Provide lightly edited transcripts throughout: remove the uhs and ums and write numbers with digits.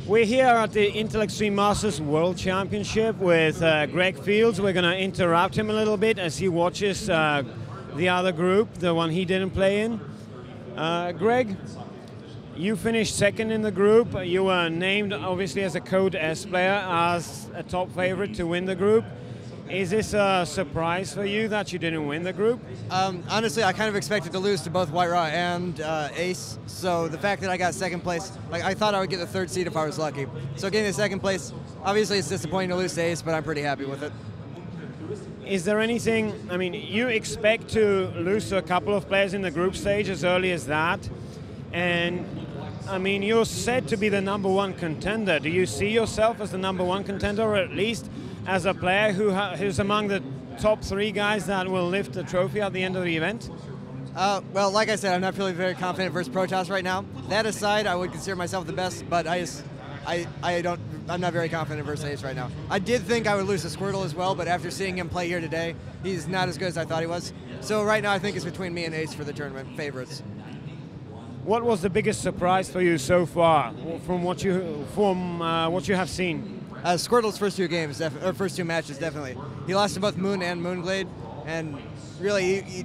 We're here at the Intel Extreme Masters World Championship with Greg Fields. We're going to interrupt him a little bit as he watches the other group, the one he didn't play in. Greg, you finished second in the group. You were named, obviously, as a Code S player, as a top favorite to win the group. Is this a surprise for you that you didn't win the group? Honestly, I kind of expected to lose to both IdrA and Ace, so the fact that I got second place, like I thought I would get the third seed if I was lucky. So getting the second place, obviously it's disappointing to lose to Ace, but I'm pretty happy with it. Is there anything, I mean, you expect to lose to a couple of players in the group stage as early as that, and I mean, you're said to be the #1 contender. Do you see yourself as the #1 contender, or at least as a player who's among the top 3 guys that will lift the trophy at the end of the event? Well, like I said, I'm not feeling very confident versus Protoss right now. That aside, I would consider myself the best, but I'm not very confident versus Ace right now. I did think I would lose to Squirtle as well, but after seeing him play here today, he's not as good as I thought he was. So right now, I think it's between me and Ace for the tournament favorites. What was the biggest surprise for you so far from what you have seen? Squirtle's first 2 games, or first 2 matches, definitely. He lost to both Moon and Moonglade, and really, he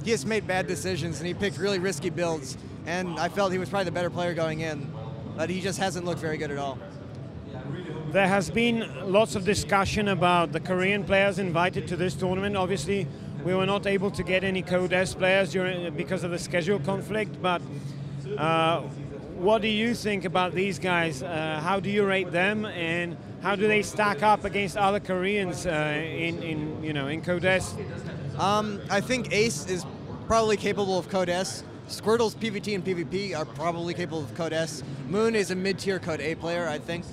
just made bad decisions, and he picked really risky builds, and I felt he was probably the better player going in, but he just hasn't looked very good at all. There has been lots of discussion about the Korean players invited to this tournament. Obviously, we were not able to get any Code S players because of the schedule conflict, but what do you think about these guys? How do you rate them, and how do they stack up against other Koreans in Code S? I think Ace is probably capable of Code S. Squirtle's PvT and PvP are probably capable of Code S. Moon is a mid-tier Code A player, I think.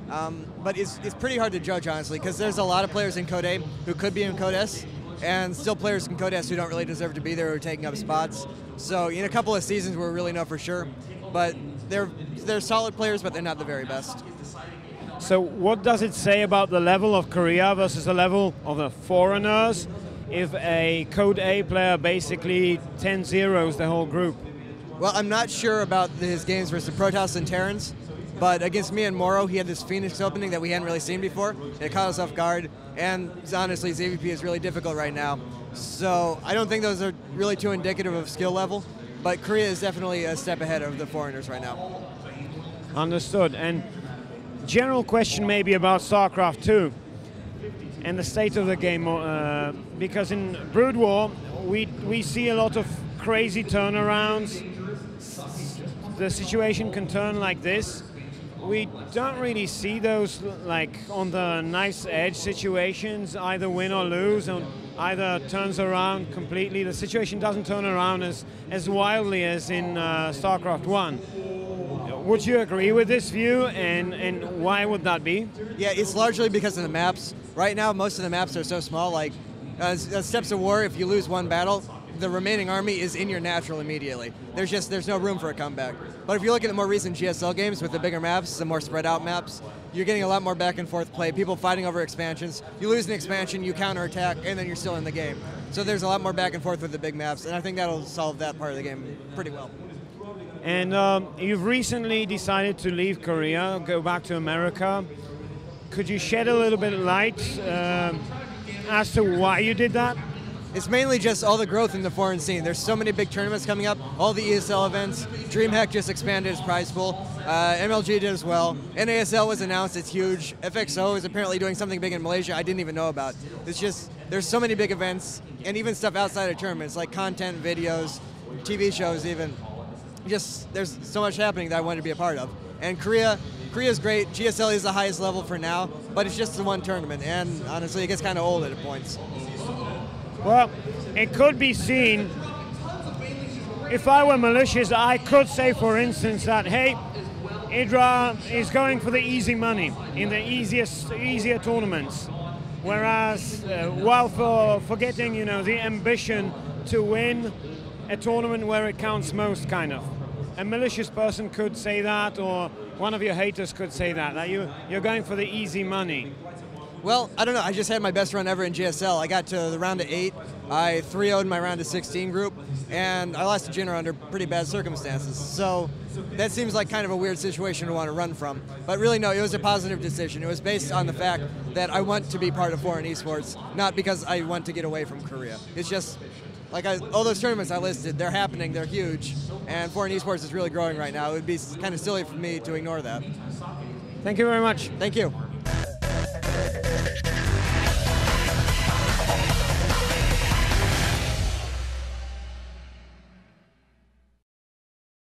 But it's pretty hard to judge, honestly, because there's a lot of players in Code A who could be in Code S, and still players in Code S who don't really deserve to be there or taking up spots. So in a couple of seasons, we'll really know for sure. But they're solid players, but they're not the very best. So what does it say about the level of Korea versus the level of the foreigners if a Code A player basically 10-0s the whole group? Well, I'm not sure about his games versus Protoss and Terrans, but against me and Moro, he had this Phoenix opening that we hadn't really seen before. It caught us off guard, and honestly, his AVP is really difficult right now. So I don't think those are really too indicative of skill level, but Korea is definitely a step ahead of the foreigners right now. Understood. And general question maybe about StarCraft 2 and the state of the game, because in Brood War, we see a lot of crazy turnarounds. The situation can turn like this. We don't really see those like on the nice edge situations, either win or lose, or either turns around completely. The situation doesn't turn around as wildly as in StarCraft 1. Would you agree with this view, and why would that be? Yeah, it's largely because of the maps. Right now, most of the maps are so small, like Steps of War, if you lose one battle, the remaining army is in your natural immediately. There's no room for a comeback. But if you look at the more recent GSL games with the bigger maps, the more spread out maps, you're getting a lot more back and forth play, people fighting over expansions. You lose an expansion, you counterattack, and then you're still in the game. So there's a lot more back and forth with the big maps, and I think that'll solve that part of the game pretty well. And you've recently decided to leave Korea, go back to America. Could you shed a little bit of light as to why you did that? It's mainly just all the growth in the foreign scene. There's so many big tournaments coming up, all the ESL events. DreamHack just expanded its prize pool. MLG did as well. NASL was announced, it's huge. FXO is apparently doing something big in Malaysia I didn't even know about. It's just, there's so many big events, and even stuff outside of tournaments, like content, videos, TV shows even. Just, there's so much happening that I wanted to be a part of. And Korea's great. GSL is the highest level for now, but it's just the one tournament, and honestly, it gets kind of old at points. Well, it could be seen, if I were malicious, I could say, for instance, that, hey, IdrA is going for the easy money in the easier tournaments, whereas while forgetting, the ambition to win a tournament where it counts most, kind of. A malicious person could say that, or one of your haters could say that you're going for the easy money. Well, I don't know. I just had my best run ever in GSL. I got to the round of 8. I 3-0'd my round of 16 group, and I lost to Jinra under pretty bad circumstances. So that seems like kind of a weird situation to want to run from. But really, no, it was a positive decision. It was based on the fact that I want to be part of foreign esports, not because I want to get away from Korea. It's just, like all those tournaments I listed, they're happening, they're huge, and foreign esports is really growing right now. It would be kind of silly for me to ignore that. Thank you very much. Thank you.